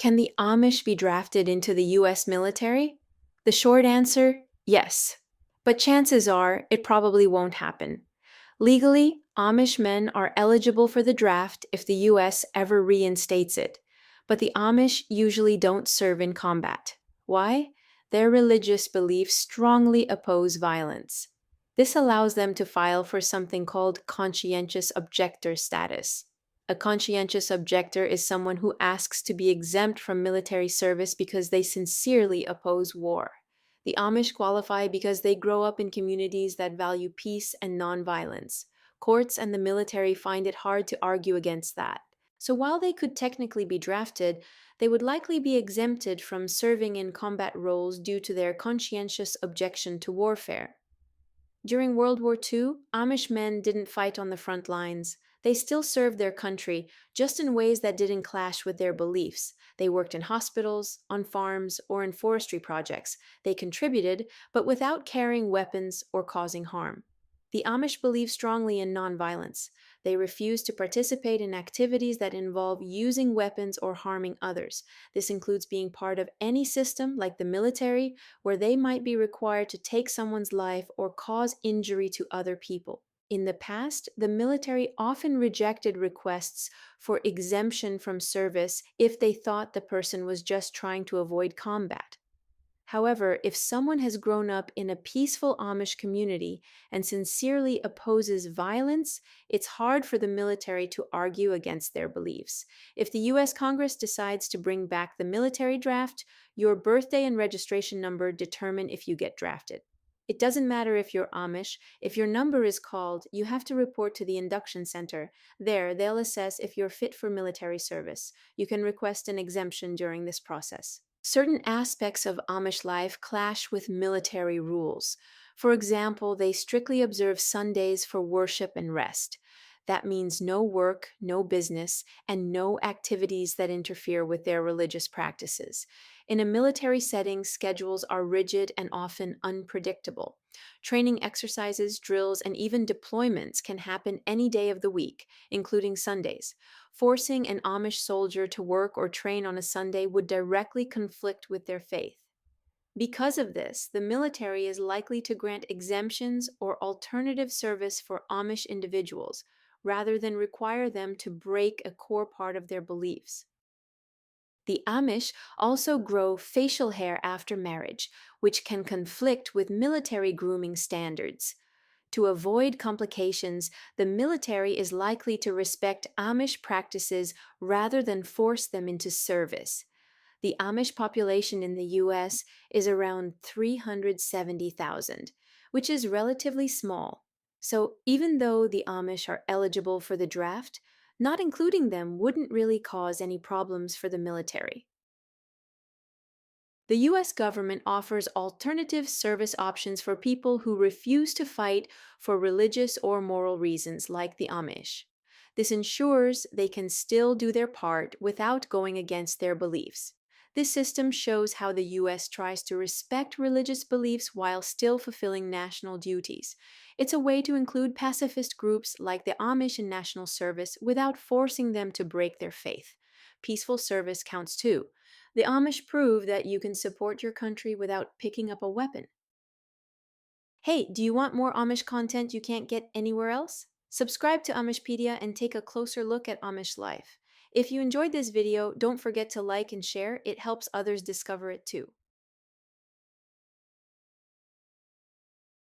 Can the Amish be drafted into the US military? The short answer, yes. But chances are it probably won't happen. Legally, Amish men are eligible for the draft if the US ever reinstates it. But the Amish usually don't serve in combat. Why? Their religious beliefs strongly oppose violence. This allows them to file for something called conscientious objector status. A conscientious objector is someone who asks to be exempt from military service because they sincerely oppose war. The Amish qualify because they grow up in communities that value peace and nonviolence. Courts and the military find it hard to argue against that. So while they could technically be drafted, they would likely be exempted from serving in combat roles due to their conscientious objection to warfare. During World War II, Amish men didn't fight on the front lines. They still served their country, just in ways that didn't clash with their beliefs. They worked in hospitals, on farms, or in forestry projects. They contributed, but without carrying weapons or causing harm. The Amish believe strongly in nonviolence. They refuse to participate in activities that involve using weapons or harming others. This includes being part of any system, like the military, where they might be required to take someone's life or cause injury to other people. In the past, the military often rejected requests for exemption from service if they thought the person was just trying to avoid combat. However, if someone has grown up in a peaceful Amish community and sincerely opposes violence, it's hard for the military to argue against their beliefs. If the US Congress decides to bring back the military draft, your birthday and registration number determine if you get drafted. It doesn't matter if you're Amish. If your number is called, you have to report to the induction center. There, they'll assess if you're fit for military service. You can request an exemption during this process. Certain aspects of Amish life clash with military rules. For example, they strictly observe Sundays for worship and rest. That means no work, no business, and no activities that interfere with their religious practices. In a military setting, schedules are rigid and often unpredictable. Training exercises, drills, and even deployments can happen any day of the week, including Sundays. Forcing an Amish soldier to work or train on a Sunday would directly conflict with their faith. Because of this, the military is likely to grant exemptions or alternative service for Amish individuals, rather than require them to break a core part of their beliefs. The Amish also grow facial hair after marriage, which can conflict with military grooming standards. To avoid complications, the military is likely to respect Amish practices rather than force them into service. The Amish population in the US is around 370,000, which is relatively small. So even though the Amish are eligible for the draft, not including them wouldn't really cause any problems for the military. The US government offers alternative service options for people who refuse to fight for religious or moral reasons, like the Amish. This ensures they can still do their part without going against their beliefs. This system shows how the US tries to respect religious beliefs while still fulfilling national duties. It's a way to include pacifist groups like the Amish in national service without forcing them to break their faith. Peaceful service counts too. The Amish prove that you can support your country without picking up a weapon. Hey, do you want more Amish content you can't get anywhere else? Subscribe to Amishpedia and take a closer look at Amish life. If you enjoyed this video, don't forget to like and share. It helps others discover it too.